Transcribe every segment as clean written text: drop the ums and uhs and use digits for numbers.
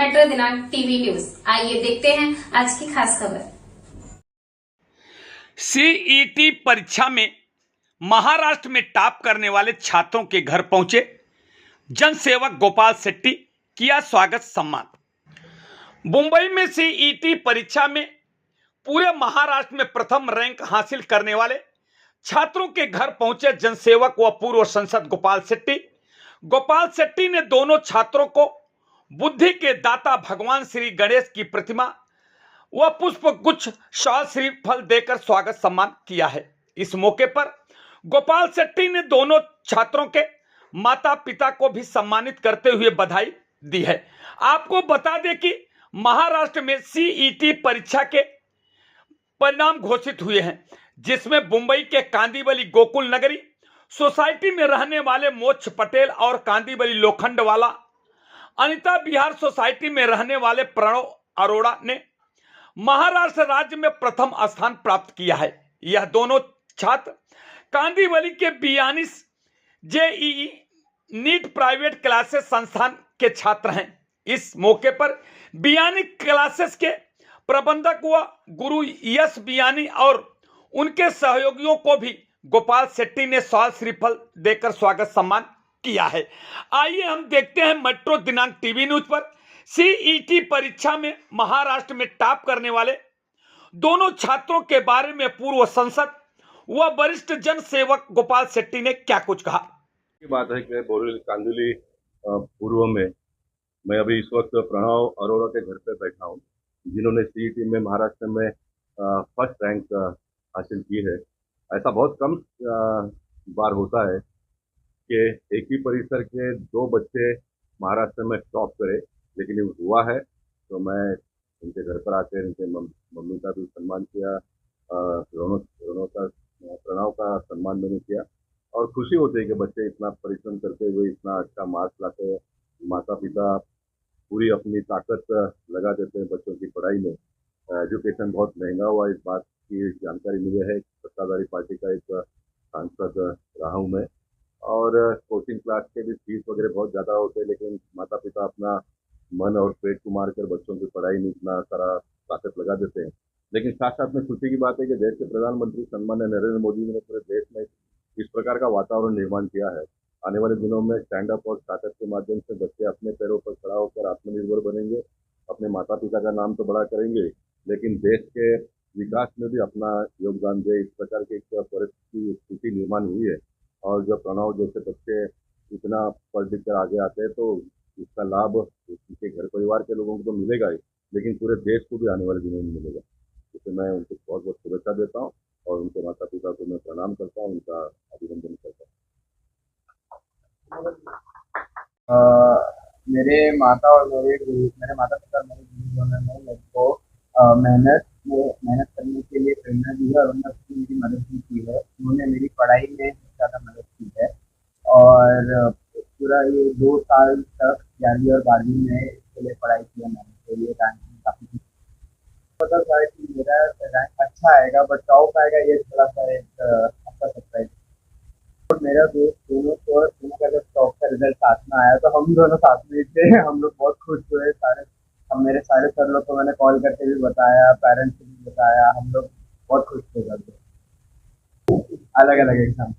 Metro दिनांक TV news. आइए देखते हैं आज की खास खबर। सीईटी परीक्षा में महाराष्ट्र में टॉप करने वाले छात्रों के घर पहुंचे जनसेवक गोपाल शेट्टी, किया स्वागत सम्मान। मुंबई में सीईटी परीक्षा में पूरे महाराष्ट्र में प्रथम रैंक हासिल करने वाले छात्रों के घर पहुंचे जनसेवक व पूर्व सांसद गोपाल शेट्टी। गोपाल शेट्टी ने दोनों छात्रों को बुद्धि के दाता भगवान श्री गणेश की प्रतिमा व पुष्प गुच्छ शाल श्रीफल देकर स्वागत सम्मान किया है। इस मौके पर गोपाल शेट्टी ने दोनों छात्रों के माता पिता को भी सम्मानित करते हुए बधाई दी है। आपको बता दें कि महाराष्ट्र में सीईटी परीक्षा के परिणाम घोषित हुए हैं, जिसमें मुंबई के कांदीवली गोकुल नगरी सोसाइटी में रहने वाले मोक्ष पटेल और कांदीवली लोखंडवाला अनिता विहार सोसाइटी में रहने वाले प्रणव अरोड़ा ने महाराष्ट्र राज्य में प्रथम स्थान प्राप्त किया है। यह दोनों छात्र कांदीवली के बियानीस जेईई नीट प्राइवेट क्लासेस संस्थान के छात्र हैं। इस मौके पर बियानी क्लासेस के प्रबंधक व गुरु यश बियानी और उनके सहयोगियों को भी गोपाल शेट्टी ने शाल श्रीफल देकर स्वागत सम्मान किया है। आइए हम देखते हैं मेट्रो दिनांक टीवी न्यूज पर सीईटी परीक्षा में महाराष्ट्र में टॉप करने वाले दोनों छात्रों के बारे में पूर्व सांसद व वरिष्ठ जन सेवक गोपाल शेट्टी ने क्या कुछ कहा। की बात है कि बोरिवली कांदिवली पूर्व में मैं अभी इस वक्त प्रणव अरोड़ा के घर पे बैठा हूँ, जिन्होंने सीईटी में महाराष्ट्र में फर्स्ट रैंक हासिल की है। ऐसा बहुत कम बार होता है कि एक ही परिसर के दो बच्चे महाराष्ट्र में टॉप करें, लेकिन ये हुआ है। तो मैं उनके घर पर आकर उनके मम्मी का भी सम्मान किया, प्रणव का सम्मान मैंने किया और खुशी होती है कि बच्चे इतना परिश्रम करते हुए इतना अच्छा मार्क्स लाते हैं। माता पिता पूरी अपनी ताकत लगा देते हैं बच्चों की पढ़ाई में। एजुकेशन बहुत महंगा हुआ, इस बात की जानकारी मुझे है। सत्ताधारी पार्टी का एक सांसद रहा हूँ मैं, और कोचिंग क्लास के भी फीस वगैरह बहुत ज़्यादा होते हैं, लेकिन माता पिता अपना मन और पेट को मार कर बच्चों की पढ़ाई में इतना सारा ताकत लगा देते हैं। लेकिन साथ साथ में खुशी की बात है कि देश के प्रधानमंत्री सम्माननीय नरेंद्र मोदी ने पूरे देश में इस प्रकार का वातावरण निर्माण किया है। आने वाले दिनों में स्टैंड अप और स्टार्टअप के माध्यम से बच्चे अपने पैरों पर खड़ा होकर आत्मनिर्भर बनेंगे, अपने माता पिता का नाम तो बड़ा करेंगे, लेकिन देश के विकास में भी अपना योगदान दे। इस प्रकार की एक परिस्थिति स्थिति निर्माण हुई है, और जब प्रणव जैसे बच्चे इतना पढ़ लिख कर आगे आते हैं तो इसका लाभ उनके घर परिवार के लोगों को तो मिलेगा ही, लेकिन पूरे देश को भी आने वाले दिनों में मिलेगा। इसलिए मैं उनको बहुत बहुत शुभेच्छा देता हूँ और उनके माता पिता को मैं प्रणाम करता हूँ, उनका अभिनंदन करता हूँ। मेरे माता पिता और मेरे गुरुजनों ने मेरे को मेहनत करने के लिए प्रेरणा दी है और उन्होंने मेरी मदद भी की है। उन्होंने मेरी पढ़ाई में ज़्यादा मदद की है और पूरा ये 2 साल तक 11वीं और 12वीं में इसके लिए पढ़ाई किया मैंने, तो ये रैंकिंग काफ़ी पता था कि मेरा रैंक अच्छा आएगा, बट टॉप आएगा ये थोड़ा सा एक अच्छा सरप्राइज। और मेरा दोस्त दोनों का जब टॉप का रिजल्ट साथ में आया तो हम दोनों साथ में थे, हम लोग बहुत खुश हुए। मेरे सारे सर लोग को मैंने कॉल करके भी बताया, पेरेंट्स को भी बताया, हम लोग बहुत खुश थे करके। अलग अलग एग्जाम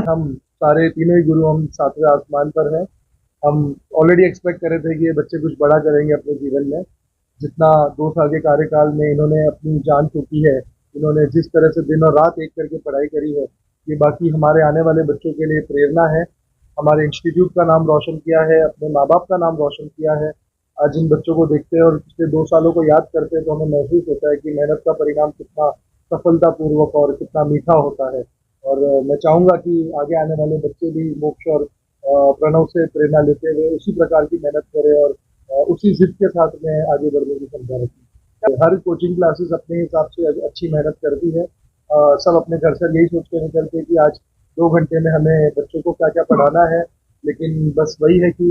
हम सारे तीनों ही गुरु हम सातवें आसमान पर हैं। हम ऑलरेडी एक्सपेक्ट कर रहे थे कि ये बच्चे कुछ बड़ा करेंगे अपने जीवन में। जितना 2 साल के कार्यकाल में इन्होंने अपनी जान फूकी है, इन्होंने जिस तरह से दिन और रात एक करके पढ़ाई करी है, ये बाकी हमारे आने वाले बच्चों के लिए प्रेरणा है। हमारे इंस्टीट्यूट का नाम रोशन किया है, अपने माँ बाप का नाम रोशन किया है। आज इन बच्चों को देखते हैं और पिछले 2 सालों को याद करते हैं तो हमें महसूस होता है कि मेहनत का परिणाम कितना सफलतापूर्वक और कितना मीठा होता है। और मैं चाहूँगा कि आगे आने वाले बच्चे भी मोक्ष और प्रणव से प्रेरणा लेते हुए उसी प्रकार की मेहनत करें और उसी जिद के साथ में आगे बढ़ने की क्षमता रखें। हर कोचिंग क्लासेस अपने हिसाब से अच्छी मेहनत करती है। सब अपने घर से यही सोच के निकलते हैं कि आज 2 घंटे में हमें बच्चों को क्या क्या पढ़ाना है, लेकिन बस वही है कि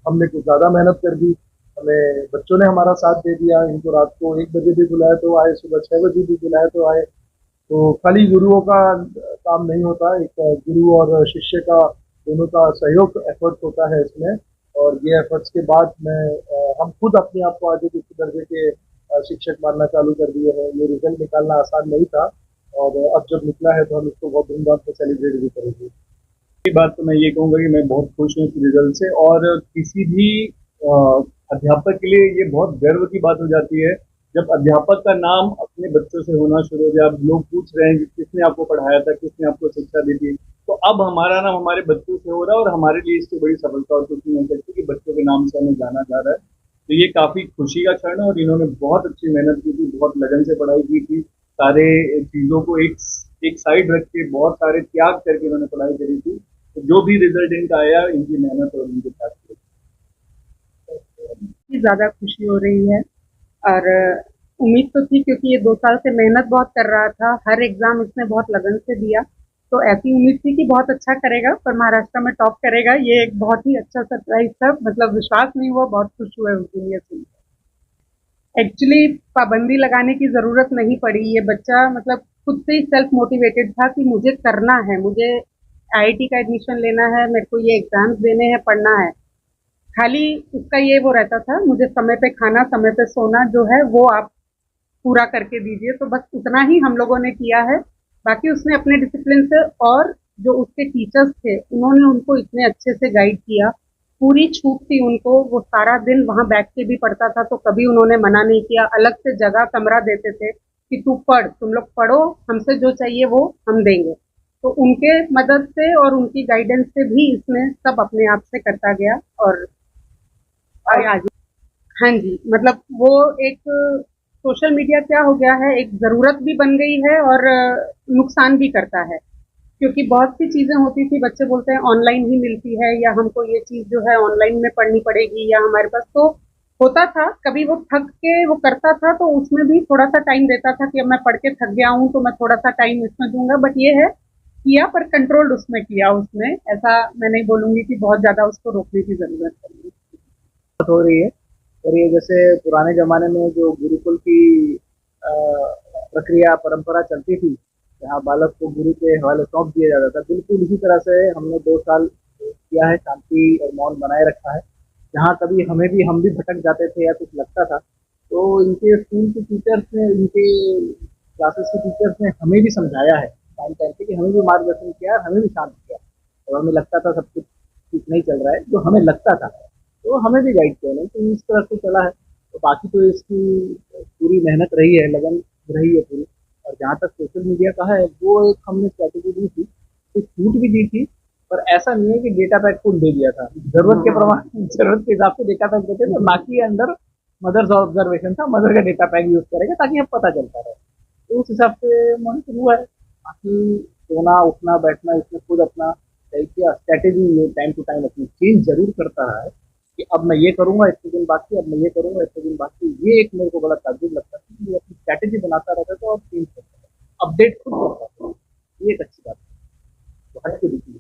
हमने कुछ ज़्यादा मेहनत कर दी, हमें बच्चों ने हमारा साथ दे दिया। इनको रात को 1 बजे भी बुलाया तो आए, सुबह 6 बजे भी बुलाया तो आए। तो खाली गुरुओं का काम नहीं होता, एक गुरु और शिष्य का दोनों का सहयोग एफर्ट होता है इसमें। और ये एफर्ट्स के बाद हम खुद अपने आप को आगे किसी दर्जे के शिक्षक मानना चालू कर दिए हैं। ये रिजल्ट निकालना आसान नहीं था और अब जब निकला है तो हम इसको बहुत धूमधाम से सेलिब्रेट भी करेंगे। की बात तो मैं ये कहूंगा कि मैं बहुत खुश हूँ इस रिजल्ट से, और किसी भी अ, अध्यापक के लिए ये बहुत गर्व की बात हो जाती है जब अध्यापक का नाम अपने बच्चों से होना शुरू हो जाए। अब लोग पूछ रहे हैं कि किसने आपको पढ़ाया था, किसने आपको शिक्षा दी थी, तो अब हमारा नाम हमारे बच्चों से हो रहा है और हमारे लिए इससे बड़ी सफलता और कुछ नहीं हो सकती कि बच्चों के नाम से हमें जाना जा रहा है। तो ये काफी खुशी का क्षण है, और इन्होंने बहुत अच्छी मेहनत की थी, बहुत लगन से पढ़ाई की थी, सारे चीजों को एक साइड रख के बहुत सारे त्याग करके इन्होंने पढ़ाई करी थी। तो जो भी रिजल्ट इनका आया, इनकी मेहनत और इनके साथ ज्यादा खुशी हो रही है। और उम्मीद तो थी, क्योंकि ये 2 साल से मेहनत बहुत कर रहा था, हर एग्जाम इसने बहुत लगन से दिया, तो ऐसी उम्मीद थी कि बहुत अच्छा करेगा, पर महाराष्ट्र में टॉप करेगा। ये एक बहुत ही अच्छा सरप्राइज था, मतलब विश्वास नहीं हुआ, बहुत खुश हुए उस दिन ये सुनकर। एक्चुअली पाबंदी लगाने की जरूरत नहीं पड़ी, ये बच्चा मतलब खुद से ही सेल्फ मोटिवेटेड था कि मुझे करना है, मुझे आईआईटी का एडमिशन लेना है, मेरे को ये एग्जाम्स देने हैं, पढ़ना है। खाली उसका ये वो रहता था, मुझे समय पे खाना, समय पे सोना जो है वो आप पूरा करके दीजिए, तो बस उतना ही हम लोगों ने किया है। बाकी उसने अपने डिसिप्लिन से, और जो उसके टीचर्स थे उन्होंने उनको इतने अच्छे से गाइड किया, पूरी छूट थी उनको, वो सारा दिन वहां बैठ के भी पढ़ता था, तो कभी उन्होंने मना नहीं किया, अलग से जगह कमरा देते थे कि तू पढ़, तुम लोग पढ़ो, हमसे जो चाहिए वो हम देंगे। तो उनके मदद से और उनकी गाइडेंस से भी इसने सब अपने आप से करता गया, और आगे। हाँ जी, मतलब वो एक सोशल मीडिया क्या हो गया है, एक ज़रूरत भी बन गई है और नुकसान भी करता है, क्योंकि बहुत सी चीज़ें होती थी, बच्चे बोलते हैं ऑनलाइन ही मिलती है, या हमको ये चीज़ जो है ऑनलाइन में पढ़नी पड़ेगी, या हमारे पास तो होता था, कभी वो थक के वो करता था तो उसमें भी थोड़ा सा टाइम देता था कि अब मैं पढ़ के थक गया हूँ तो मैं थोड़ा सा टाइम इसमें दूंगा, बट ये है किया, पर कंट्रोल्ड उसमें किया उसने। ऐसा मैं नहीं बोलूंगी कि बहुत ज़्यादा उसको रोकने की ज़रूरत है। हो रही है। और ये जैसे पुराने जमाने में जो गुरुकुल की अ, प्रक्रिया परंपरा चलती थी, जहाँ बालक को गुरु के हवाले सौंप दिया जाता था, बिल्कुल इसी तरह से हमने 2 साल किया है, शांति और मौन बनाए रखा है। जहाँ कभी हम भी भटक जाते थे या कुछ लगता था, तो इनके स्कूल के टीचर्स ने, इनके क्लासेस के टीचर्स ने हमें भी समझाया है टाइम टाइम पे, कि हमें भी मार्गदर्शन किया और हमें भी शांत किया। और हमें लगता था सब कुछ ठीक नहीं चल रहा है, जो हमें लगता था, तो हमें भी गाइड किया, नहीं तो इस तरह से चला है। तो बाकी तो इसकी पूरी मेहनत रही है, लगन रही है पूरी। और जहाँ तक सोशल मीडिया का है, वो एक हमने स्ट्रैटेजी दी थी, एक छूट भी दी थी, पर ऐसा नहीं है कि डेटा पैक फुल दे दिया था। जरूरत के प्रमाण, जरूरत के हिसाब से डेटा पैक देते थे, बाकी अंदर मदर्स ऑब्जर्वेशन था, मदर का डेटा पैक यूज करेगा ताकि हम पता चलता रहे। तो उस हिसाब से मॉनिटर हुआ है। बाकी सोना उठना बैठना इसमें खुद अपना तय किया, स्ट्रैटेजी ये टाइम टू टाइम अपनी चेंज जरूर करता रहा है, कि अब मैं ये करूंगा इतने दिन बाकी, अब मैं ये करूंगा इतने दिन बाकी। ये एक मेरे को बड़ा ताज्जुब लगता है कि ये अपनी स्ट्रैटेजी बनाता रहता था और चेंज करता था, अपडेट खुद करता था। ये एक अच्छी बात है, तो हट के दिखी।